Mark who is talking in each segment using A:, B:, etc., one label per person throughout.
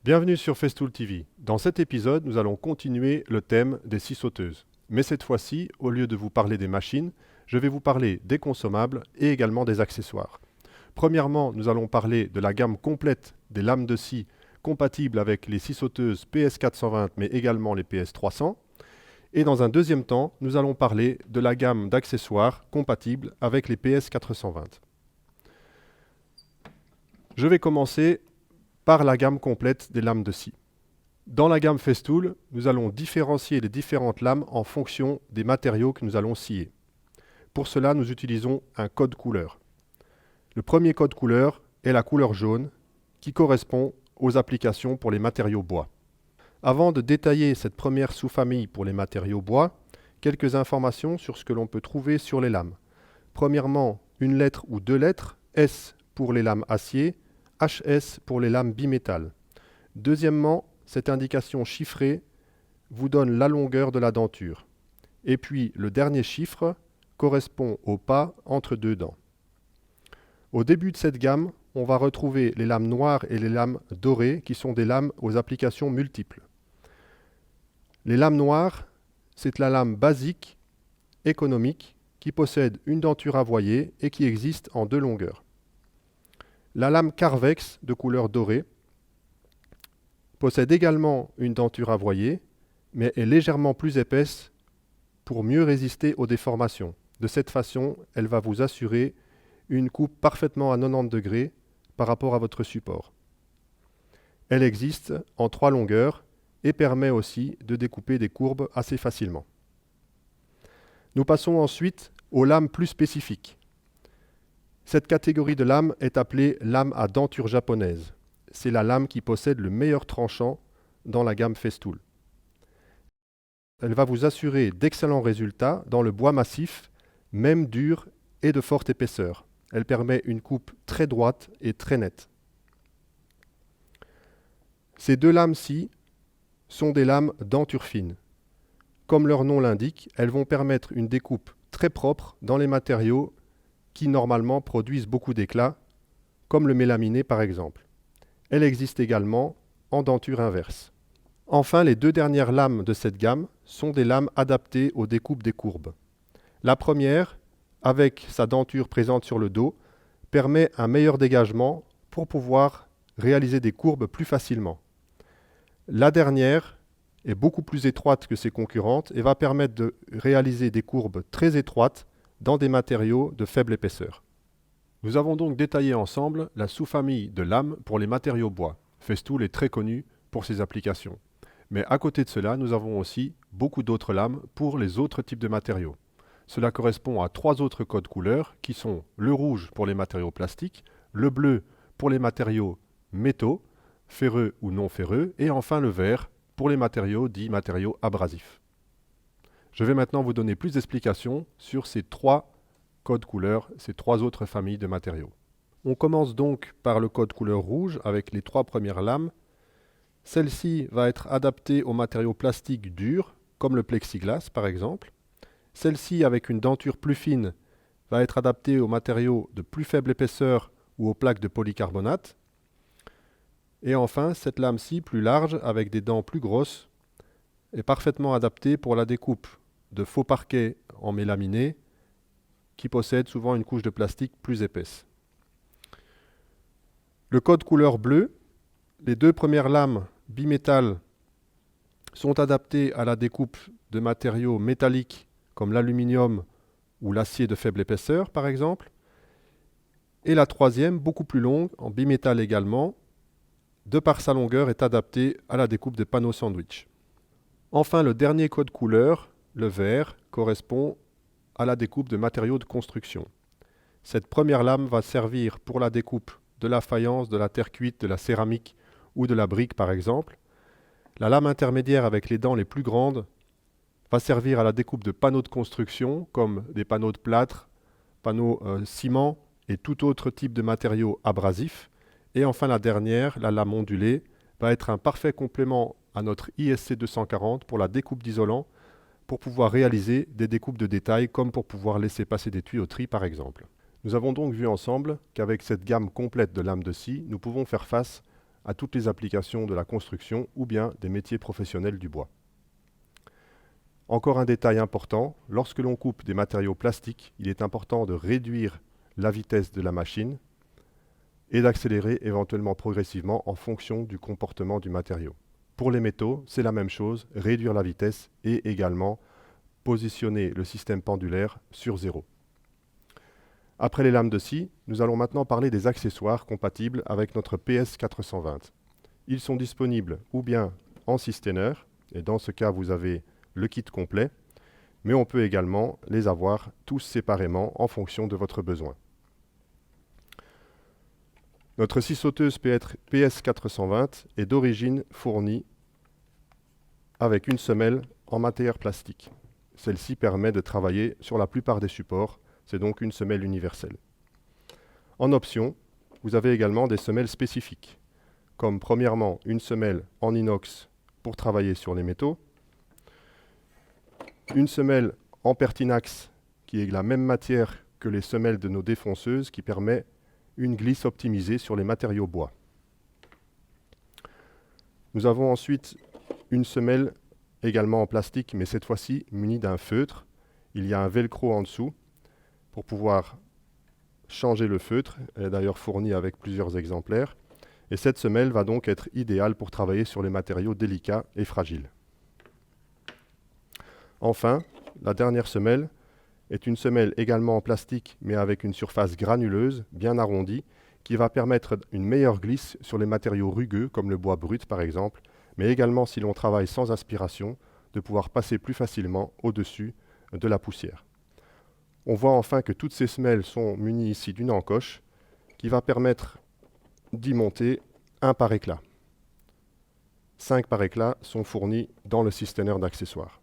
A: Bienvenue sur Festool TV. Dans cet épisode, nous allons continuer le thème des scies sauteuses. Mais cette fois-ci, au lieu de vous parler des machines, je vais vous parler des consommables et également des accessoires. Premièrement, nous allons parler de la gamme complète des lames de scie compatibles avec les scies sauteuses PS420 mais également les PS300. Et dans un deuxième temps, nous allons parler de la gamme d'accessoires compatibles avec les PS420. Je vais commencer par la gamme complète des lames de scie. Dans la gamme Festool, nous allons différencier les différentes lames en fonction des matériaux que nous allons scier. Pour cela, nous utilisons un code couleur. Le premier code couleur est la couleur jaune qui correspond aux applications pour les matériaux bois. Avant de détailler cette première sous-famille pour les matériaux bois, quelques informations sur ce que l'on peut trouver sur les lames. Premièrement, une lettre ou deux lettres, S pour les lames acier, HS pour les lames bimétal. Deuxièmement, cette indication chiffrée vous donne la longueur de la denture. Et puis le dernier chiffre correspond au pas entre deux dents. Au début de cette gamme, on va retrouver les lames noires et les lames dorées qui sont des lames aux applications multiples. Les lames noires, c'est la lame basique, économique, qui possède une denture avoyée et qui existe en deux longueurs. La lame Carvex de couleur dorée possède également une denture avoyée, mais est légèrement plus épaisse pour mieux résister aux déformations. De cette façon, elle va vous assurer une coupe parfaitement à 90 degrés par rapport à votre support. Elle existe en trois longueurs et permet aussi de découper des courbes assez facilement. Nous passons ensuite aux lames plus spécifiques. Cette catégorie de lames est appelée lame à denture japonaise. C'est la lame qui possède le meilleur tranchant dans la gamme Festool. Elle va vous assurer d'excellents résultats dans le bois massif, même dur et de forte épaisseur. Elle permet une coupe très droite et très nette. Ces deux lames-ci sont des lames denture fine. Comme leur nom l'indique, elles vont permettre une découpe très propre dans les matériaux qui normalement produisent beaucoup d'éclat, comme le mélaminé par exemple. Elle existe également en denture inverse. Enfin, les deux dernières lames de cette gamme sont des lames adaptées aux découpes des courbes. La première, avec sa denture présente sur le dos, permet un meilleur dégagement pour pouvoir réaliser des courbes plus facilement. La dernière est beaucoup plus étroite que ses concurrentes et va permettre de réaliser des courbes très étroites dans des matériaux de faible épaisseur. Nous avons donc détaillé ensemble la sous-famille de lames pour les matériaux bois. Festool est très connu pour ses applications. Mais à côté de cela, nous avons aussi beaucoup d'autres lames pour les autres types de matériaux. Cela correspond à trois autres codes couleurs qui sont le rouge pour les matériaux plastiques, le bleu pour les matériaux métaux, ferreux ou non ferreux, et enfin le vert pour les matériaux dits matériaux abrasifs. Je vais maintenant vous donner plus d'explications sur ces trois codes couleurs, ces trois autres familles de matériaux. On commence donc par le code couleur rouge avec les trois premières lames. Celle-ci va être adaptée aux matériaux plastiques durs, comme le plexiglas par exemple. Celle-ci, avec une denture plus fine, va être adaptée aux matériaux de plus faible épaisseur ou aux plaques de polycarbonate. Et enfin, cette lame-ci, plus large, avec des dents plus grosses, est parfaitement adaptée pour la découpe de faux parquets en mélaminé qui possèdent souvent une couche de plastique plus épaisse. Le code couleur bleu, les deux premières lames bimétal sont adaptées à la découpe de matériaux métalliques comme l'aluminium ou l'acier de faible épaisseur par exemple. Et la troisième, beaucoup plus longue, en bimétal également, de par sa longueur, est adaptée à la découpe de panneaux sandwich. Enfin, le dernier code couleur, le vert, correspond à la découpe de matériaux de construction. Cette première lame va servir pour la découpe de la faïence, de la terre cuite, de la céramique ou de la brique par exemple. La lame intermédiaire avec les dents les plus grandes va servir à la découpe de panneaux de construction comme des panneaux de plâtre, panneaux ciment et tout autre type de matériaux abrasifs. Et enfin la dernière, la lame ondulée, va être un parfait complément à notre ISC 240 pour la découpe d'isolant, pour pouvoir réaliser des découpes de détails comme pour pouvoir laisser passer des tuyauteries par exemple. Nous avons donc vu ensemble qu'avec cette gamme complète de lames de scie, nous pouvons faire face à toutes les applications de la construction ou bien des métiers professionnels du bois. Encore un détail important, lorsque l'on coupe des matériaux plastiques, il est important de réduire la vitesse de la machine et d'accélérer éventuellement progressivement en fonction du comportement du matériau. Pour les métaux, c'est la même chose, réduire la vitesse et également positionner le système pendulaire sur 0. Après les lames de scie, nous allons maintenant parler des accessoires compatibles avec notre PS420. Ils sont disponibles ou bien en systener, et dans ce cas vous avez le kit complet, mais on peut également les avoir tous séparément en fonction de votre besoin. Notre scie sauteuse PS420 est d'origine fournie avec une semelle en matière plastique. Celle-ci permet de travailler sur la plupart des supports, c'est donc une semelle universelle. En option, vous avez également des semelles spécifiques, comme premièrement une semelle en inox pour travailler sur les métaux, une semelle en Pertinax qui est la même matière que les semelles de nos défonceuses qui permet une glisse optimisée sur les matériaux bois. Nous avons ensuite une semelle également en plastique, mais cette fois-ci munie d'un feutre. Il y a un velcro en dessous pour pouvoir changer le feutre. Elle est d'ailleurs fournie avec plusieurs exemplaires. Et cette semelle va donc être idéale pour travailler sur les matériaux délicats et fragiles. Enfin, la dernière semelle est une semelle également en plastique, mais avec une surface granuleuse, bien arrondie, qui va permettre une meilleure glisse sur les matériaux rugueux, comme le bois brut par exemple, mais également si l'on travaille sans aspiration, de pouvoir passer plus facilement au-dessus de la poussière. On voit enfin que toutes ces semelles sont munies ici d'une encoche, qui va permettre d'y monter un par éclat. 5 par éclat sont fournis dans le systener d'accessoires.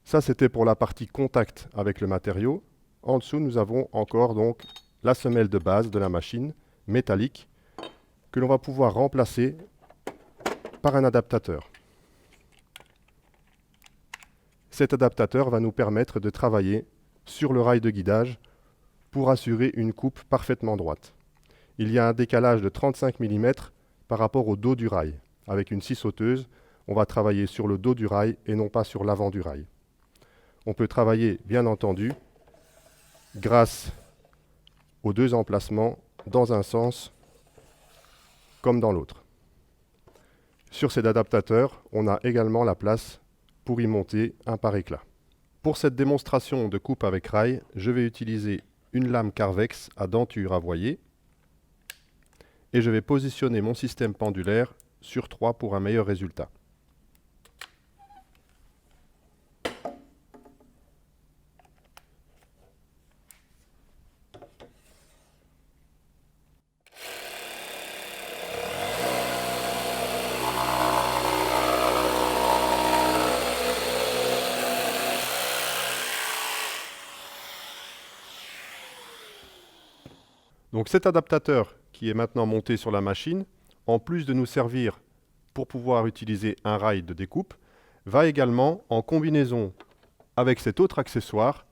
A: Ça, c'était pour la partie contact avec le matériau. En dessous, nous avons encore donc la semelle de base de la machine, métallique, que l'on va pouvoir remplacer par un adaptateur. Cet adaptateur va nous permettre de travailler sur le rail de guidage pour assurer une coupe parfaitement droite. Il y a un décalage de 35 mm par rapport au dos du rail. Avec une scie sauteuse, on va travailler sur le dos du rail et non pas sur l'avant du rail. On peut travailler, bien entendu, grâce aux deux emplacements dans un sens comme dans l'autre. Sur cet adaptateur, on a également la place pour y monter un par éclat. Pour cette démonstration de coupe avec rail, je vais utiliser une lame Carvex à denture avoyée et je vais positionner mon système pendulaire sur 3 pour un meilleur résultat. Donc cet adaptateur qui est maintenant monté sur la machine, en plus de nous servir pour pouvoir utiliser un rail de découpe, va également, en combinaison avec cet autre accessoire,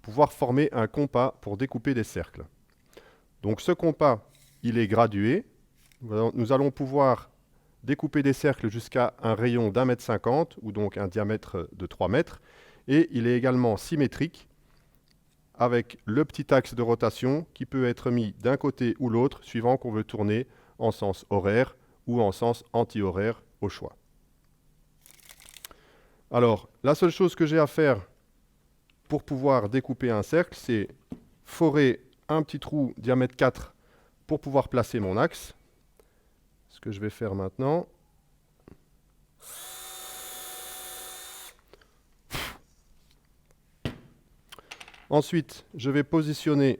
A: pouvoir former un compas pour découper des cercles. Donc ce compas, il est gradué. Nous allons pouvoir découper des cercles jusqu'à un rayon d'1,50 m ou donc un diamètre de 3 mètres. Et il est également symétrique, avec le petit axe de rotation qui peut être mis d'un côté ou l'autre, suivant qu'on veut tourner en sens horaire ou en sens anti-horaire au choix. Alors, la seule chose que j'ai à faire pour pouvoir découper un cercle, c'est forer un petit trou diamètre 4 pour pouvoir placer mon axe. Ce que je vais faire maintenant. Ensuite, je vais positionner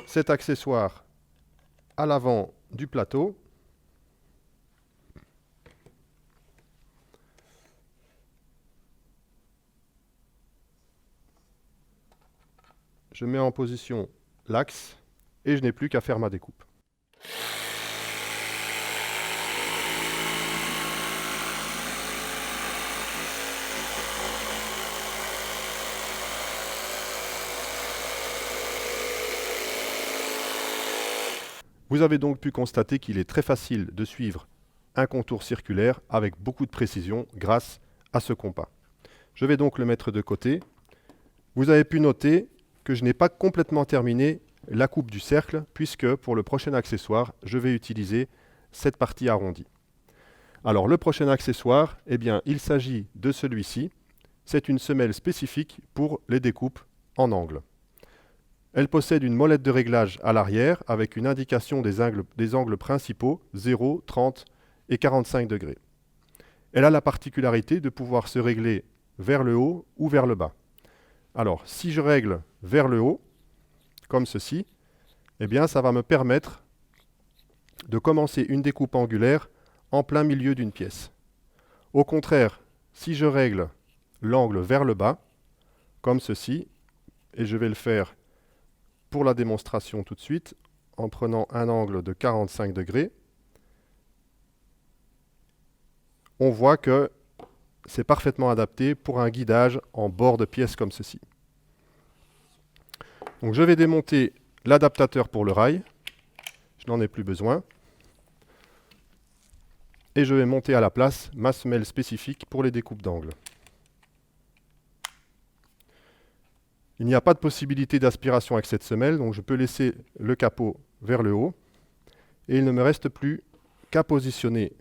A: cet accessoire à l'avant du plateau. Je mets en position l'axe et je n'ai plus qu'à faire ma découpe. Vous avez donc pu constater qu'il est très facile de suivre un contour circulaire avec beaucoup de précision grâce à ce compas. Je vais donc le mettre de côté. Vous avez pu noter que je n'ai pas complètement terminé la coupe du cercle puisque pour le prochain accessoire, je vais utiliser cette partie arrondie. Alors le prochain accessoire, eh bien, il s'agit de celui-ci. C'est une semelle spécifique pour les découpes en angle. Elle possède une molette de réglage à l'arrière avec une indication des angles principaux 0, 30 et 45 degrés. Elle a la particularité de pouvoir se régler vers le haut ou vers le bas. Alors, si je règle vers le haut, comme ceci, eh bien, ça va me permettre de commencer une découpe angulaire en plein milieu d'une pièce. Au contraire, si je règle l'angle vers le bas, comme ceci, et je vais le faire pour la démonstration tout de suite, en prenant un angle de 45 degrés, on voit que c'est parfaitement adapté pour un guidage en bord de pièce comme ceci. Donc je vais démonter l'adaptateur pour le rail, je n'en ai plus besoin, et je vais monter à la place ma semelle spécifique pour les découpes d'angle. Il n'y a pas de possibilité d'aspiration avec cette semelle, donc je peux laisser le capot vers le haut, et il ne me reste plus qu'à positionner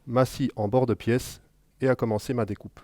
A: ma scie en bord de pièce et à commencer ma découpe.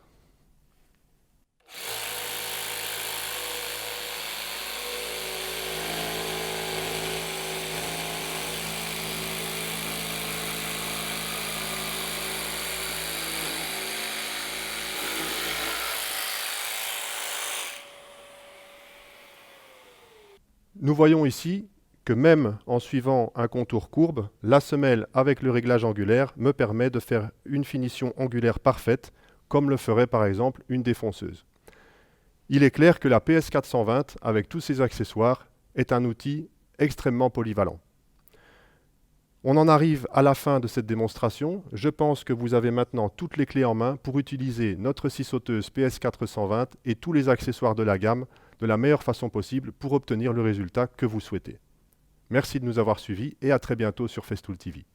A: Nous voyons ici que même en suivant un contour courbe, la semelle avec le réglage angulaire me permet de faire une finition angulaire parfaite, comme le ferait par exemple une défonceuse. Il est clair que la PS420, avec tous ses accessoires, est un outil extrêmement polyvalent. On en arrive à la fin de cette démonstration. Je pense que vous avez maintenant toutes les clés en main pour utiliser notre scie sauteuse PS420 et tous les accessoires de la gamme de la meilleure façon possible pour obtenir le résultat que vous souhaitez. Merci de nous avoir suivis et à très bientôt sur Festool TV.